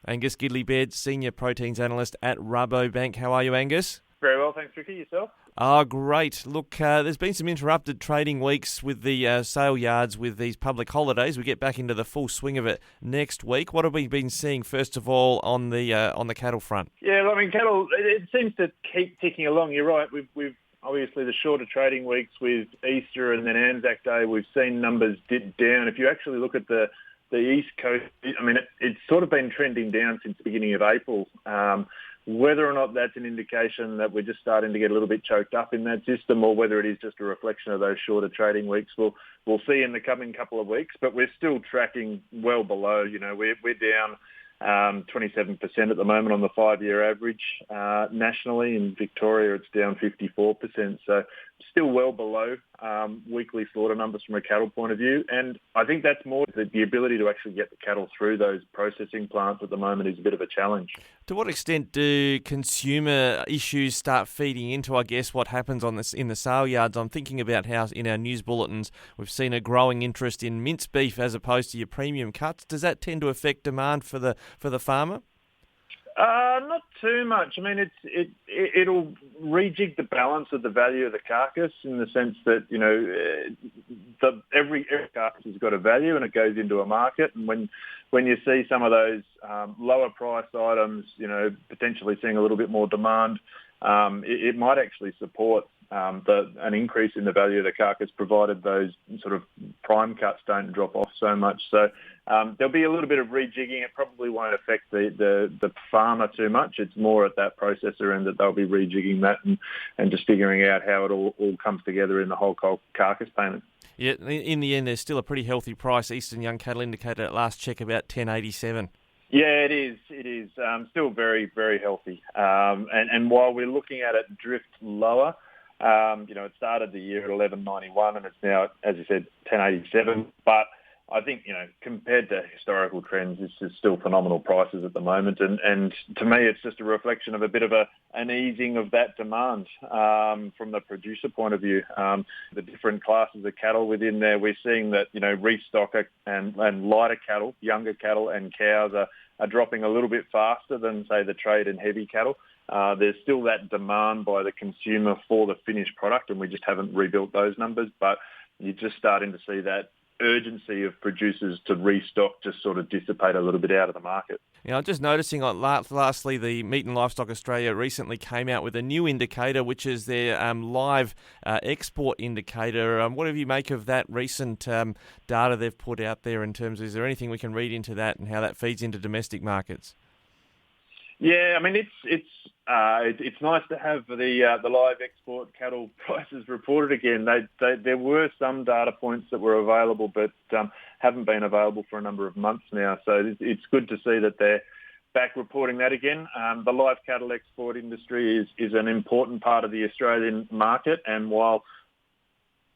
Angus Gidley-Baird, Senior Proteins Analyst at Rabobank. How are you, Angus? Very well, thanks, Ricky. Yourself? Oh, great. Look, there's been some interrupted trading weeks with the sale yards with these public holidays. We get back into the full swing of it next week. What have we been seeing, first of all, on the cattle front? Yeah, I mean, cattle, it seems to keep ticking along. You're right. We've obviously the shorter trading weeks with Easter and then Anzac Day, we've seen numbers dip down. If you actually look at the East Coast, I mean, it's sort of been trending down since the beginning of April. Whether or not that's an indication that we're just starting to get a little bit choked up in that system, or whether it is just a reflection of those shorter trading weeks, we'll see in the coming couple of weeks. But we're still tracking well below. You know, we're down 27% at the moment on the 5-year average nationally. In Victoria, it's down 54%. So still well below weekly slaughter numbers from a cattle point of view. And I think that's more the ability to actually get the cattle through those processing plants at the moment is a bit of a challenge. To what extent do consumer issues start feeding into, I guess, what happens in the sale yards? I'm thinking about how in our news bulletins we've seen a growing interest in minced beef as opposed to your premium cuts. Does that tend to affect demand for the farmer? Not too much. I mean, it'll rejig the balance of the value of the carcass in the sense that, you know, every carcass has got a value and it goes into a market. And when you see some of those lower priced items, you know, potentially seeing a little bit more demand, it might actually support an increase in the value of the carcass, provided those sort of prime cuts don't drop off so much. So there'll be a little bit of rejigging. It probably won't affect the farmer too much. It's more at that processor end that they'll be rejigging that and just figuring out how it all comes together in the whole carcass payment. Yeah, in the end, there's still a pretty healthy price. Eastern Young Cattle indicated at last check about 10.87. Yeah, it is. It is still very, very healthy. And while we're looking at it drift lower, you know, it started the year at 11.91 and it's now, as you said, 10.87. But I think, you know, compared to historical trends, this is still phenomenal prices at the moment. And to me, it's just a reflection of a bit of an easing of that demand from the producer point of view. The different classes of cattle within there, we're seeing that, you know, restocker and lighter cattle, younger cattle and cows are dropping a little bit faster than, say, the trade and heavy cattle. There's still that demand by the consumer for the finished product, and we just haven't rebuilt those numbers. But you're just starting to see that urgency of producers to restock just sort of dissipate a little bit out of the market. I'm just noticing, lastly, the Meat and Livestock Australia recently came out with a new indicator, which is their live export indicator. What do you make of that recent data they've put out there in terms of, is there anything we can read into that and how that feeds into domestic markets? Yeah, I mean, it's nice to have the live export cattle prices reported again. There were some data points that were available, but haven't been available for a number of months now. So it's good to see that they're back reporting that again. The live cattle export industry is an important part of the Australian market, and while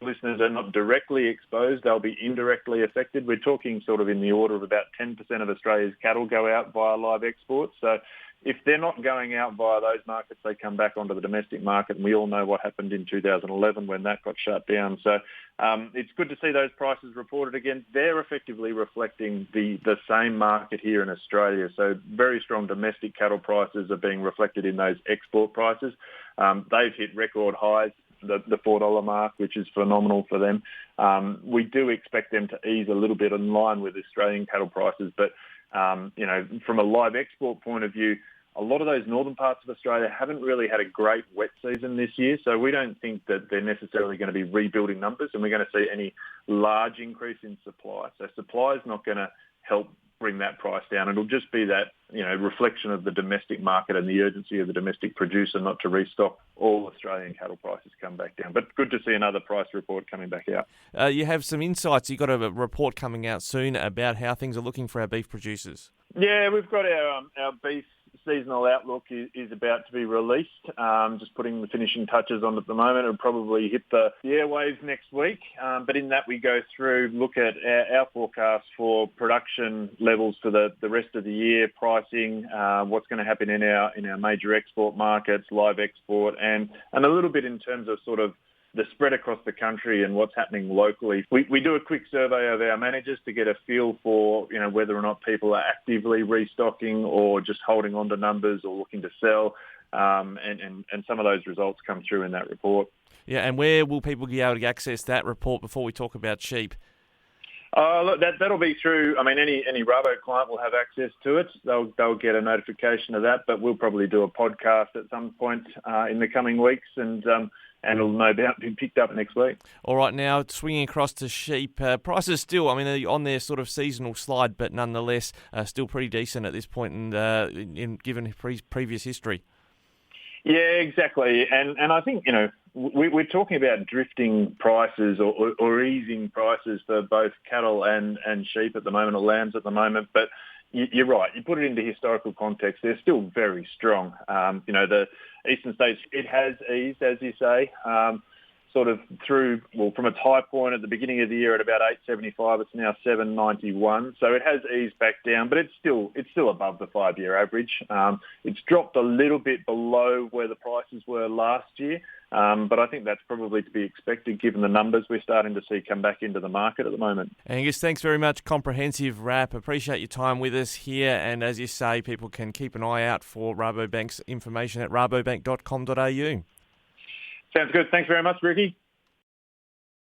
listeners are not directly exposed, they'll be indirectly affected. We're talking sort of in the order of about 10% of Australia's cattle go out via live exports. So if they're not going out via those markets, they come back onto the domestic market, and we all know what happened in 2011 when that got shut down. So it's good to see those prices reported again. They're effectively reflecting the same market here in Australia. So very strong domestic cattle prices are being reflected in those export prices. They've hit record highs, the $4 mark, which is phenomenal for them. We do expect them to ease a little bit in line with Australian cattle prices, but you know, from a live export point of view, a lot of those northern parts of Australia haven't really had a great wet season this year, so we don't think that they're necessarily going to be rebuilding numbers, and we're going to see any large increase in supply. So supply is not going to help bring that price down. It'll just be that, you know, reflection of the domestic market and the urgency of the domestic producer not to restock. All Australian cattle prices come back down. But good to see another price report coming back out. You have some insights. You've got a report coming out soon about how things are looking for our beef producers. Yeah, we've got our beef seasonal outlook is about to be released. Just putting the finishing touches on at the moment. It'll probably hit the airwaves next week. But in that we go through, look at our forecast for production levels for the rest of the year, pricing, what's going to happen in our major export markets, live export, and a little bit in terms of sort of the spread across the country and what's happening locally. We do a quick survey of our managers to get a feel for, whether or not people are actively restocking or just holding on to numbers or looking to sell. And some of those results come through in that report. Yeah, and where will people be able to access that report before we talk about sheep? Look, that'll be through. I mean, any Rabo client will have access to it. They'll get a notification of that. But we'll probably do a podcast at some point in the coming weeks, and it'll no doubt be picked up next week. All right, now swinging across to sheep, prices still, I mean, they're on their sort of seasonal slide, but nonetheless still pretty decent at this point, and given previous history. Yeah, exactly. And I think, we're talking about drifting prices or easing prices for both cattle and sheep at the moment, or lambs at the moment. But you're right. You put it into historical context, they're still very strong. The eastern states, it has eased, as you say, sort of from its high point at the beginning of the year at about 875, it's now 791. So it has eased back down, but it's still above the 5-year average. It's dropped a little bit below where the prices were last year, but I think that's probably to be expected given the numbers we're starting to see come back into the market at the moment. Angus, thanks very much. Comprehensive wrap. Appreciate your time with us here. And as you say, people can keep an eye out for Rabobank's information at rabobank.com.au. Sounds good. Thanks very much, Ricky.